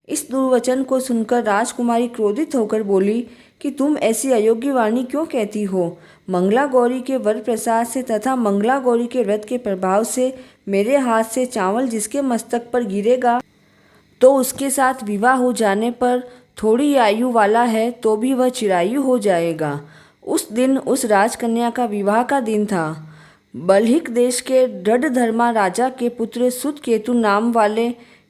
इस दुर्वचन को सुनकर राजकुमारी क्रोधित होकर बोली कि तुम ऐसी अयोग्य वाणी क्यों कहती हो। मंगला गौरी के वर प्रसाद से तथा मंगला गौरी के व्रत के प्रभाव से मेरे हाथ से चावल जिसके मस्तक पर गिरेगा तो उसके साथ विवाह हो जाने पर थोड़ी आयु वाला है तो भी वह चिरायु हो जाएगा। उस दिन उस राजकन्या का विवाह का दिन था। बल्हिक देश के दृढ़धर्मा राजा के पुत्र सुतकेतु नाम वाले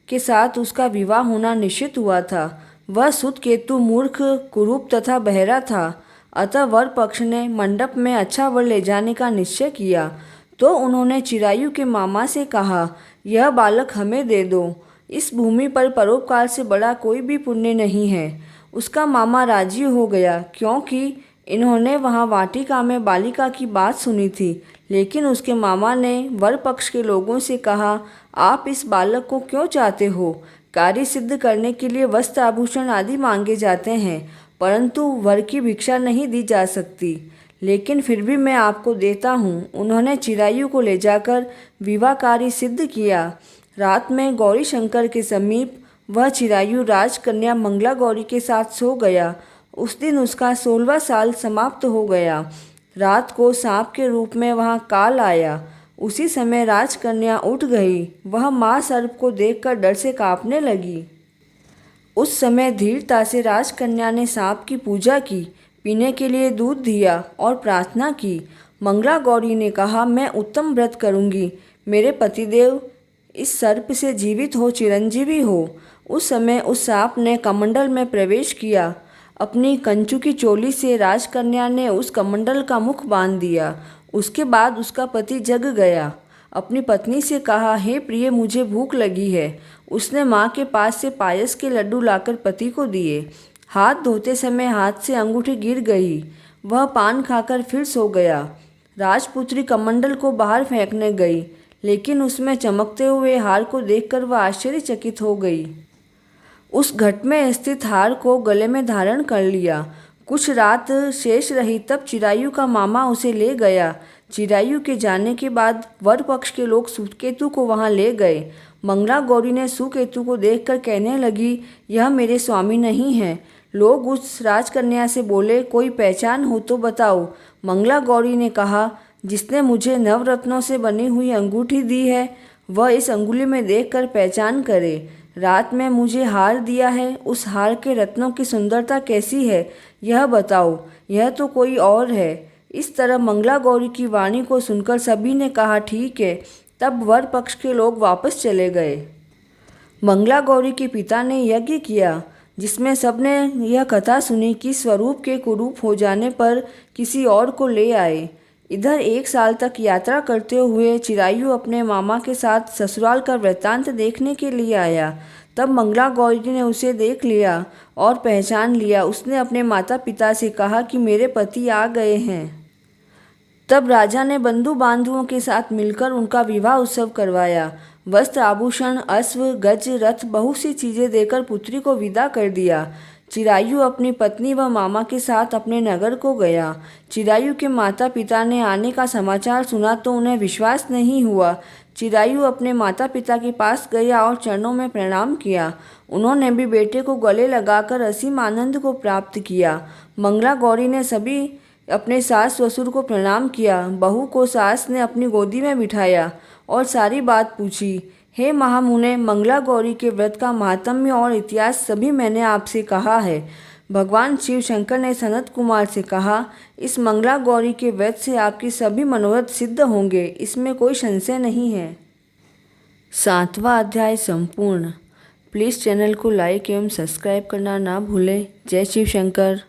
के साथ उसका विवाह होना निश्चित हुआ था। वह सुतकेतु मूर्ख, कुरूप तथा बहरा था। अतः वर पक्ष ने मंडप में अच्छा वर ले जाने का निश्चय किया तो उन्होंने चिरायु के मामा से कहा, यह बालक हमें दे दो। इस भूमि पर परोपकार से बड़ा कोई भी पुण्य नहीं है। उसका मामा राजी हो गया क्योंकि इन्होंने वहाँ वाटिका में बालिका की बात सुनी थी। लेकिन उसके मामा ने वर पक्ष के लोगों से कहा, आप इस बालक को क्यों चाहते हो? कार्य सिद्ध करने के लिए वस्त्र आभूषण आदि मांगे जाते हैं, परंतु वर की भिक्षा नहीं दी जा सकती। लेकिन फिर भी मैं आपको देता हूँ। उन्होंने चिरायु को ले जाकर विवाह कार्य सिद्ध किया। रात में गौरी शंकर के समीप वह चिरायु राजकन्या मंगला गौरी के साथ सो गया। उस दिन उसका 16वां साल समाप्त हो गया। रात को सांप के रूप में वहाँ काल आया। उसी समय राजकन्या उठ गई। वह माँ सर्प को देखकर डर से कांपने लगी। उस समय धीरता से राजकन्या ने सांप की पूजा की, पीने के लिए दूध दिया और प्रार्थना की। मंगला गौरी ने कहा, मैं उत्तम व्रत करूँगी। मेरे पतिदेव इस सर्प से जीवित हो, चिरंजीवी हो। उस समय उस सांप ने कमंडल में प्रवेश किया। अपनी कंचू की चोली से राजकन्या ने उस कमंडल का मुख बांध दिया। उसके बाद उसका पति जग गया। अपनी पत्नी से कहा, हे प्रिय, मुझे भूख लगी है। उसने माँ के पास से पायस के लड्डू लाकर पति को दिए। हाथ धोते समय हाथ से अंगूठी गिर गई। वह पान खाकर फिर सो गया। राजपुत्री कमंडल को बाहर फेंकने गई, लेकिन उसमें चमकते हुए हार को देखकर वह आश्चर्यचकित हो गई। उस घट में स्थित हार को गले में धारण कर लिया। कुछ रात शेष रही तब चिरायु का मामा उसे ले गया। चिरायु के जाने के बाद वर पक्ष के लोग सुकेतु को वहां ले गए। मंगला गौरी ने सुकेतु को देखकर कहने लगी, यह मेरे स्वामी नहीं है। लोग उस राजकन्या से बोले, कोई पहचान हो तो बताओ। मंगला गौरी ने कहा, जिसने मुझे नवरत्नों से बनी हुई अंगूठी दी है वह इस अंगुली में देखकर पहचान करे। रात में मुझे हार दिया है, उस हार के रत्नों की सुंदरता कैसी है यह बताओ। यह तो कोई और है। इस तरह मंगला गौरी की वाणी को सुनकर सभी ने कहा, ठीक है। तब वर पक्ष के लोग वापस चले गए। मंगला गौरी के पिता ने यज्ञ किया, जिसमें सबने यह कथा सुनी कि स्वरूप के कुरूप हो जाने पर किसी और को ले आए। इधर 1 साल तक यात्रा करते हुए चिरायु अपने मामा के साथ ससुराल का वृत्तांत देखने के लिए आया। तब मंगला गौरी ने उसे देख लिया और पहचान लिया। उसने अपने माता पिता से कहा कि मेरे पति आ गए हैं। तब राजा ने बंधु बांधुओं के साथ मिलकर उनका विवाह उत्सव करवाया। वस्त्र आभूषण, अश्व, गज, रथ, बहुत सी चीजें देकर पुत्री को विदा कर दिया। चिरायु अपनी पत्नी व मामा के साथ अपने नगर को गया। चिरायु के माता पिता ने आने का समाचार सुना तो उन्हें विश्वास नहीं हुआ। चिरायु अपने माता पिता के पास गया और चरणों में प्रणाम किया। उन्होंने भी बेटे को गले लगाकर असीम आनंद को प्राप्त किया। मंगला गौरी ने सभी अपने सास ससुर को प्रणाम किया। बहू को सास ने अपनी गोदी में बिठाया और सारी बात पूछी। हे महामुने, मंगला गौरी के व्रत का महात्म्य और इतिहास सभी मैंने आपसे कहा है। भगवान शिव शंकर ने सनत कुमार से कहा, इस मंगला गौरी के व्रत से आपकी सभी मनोरथ सिद्ध होंगे, इसमें कोई संशय नहीं है। 7वां अध्याय संपूर्ण। प्लीज़ चैनल को लाइक एवं सब्सक्राइब करना ना भूलें। जय शिव शंकर।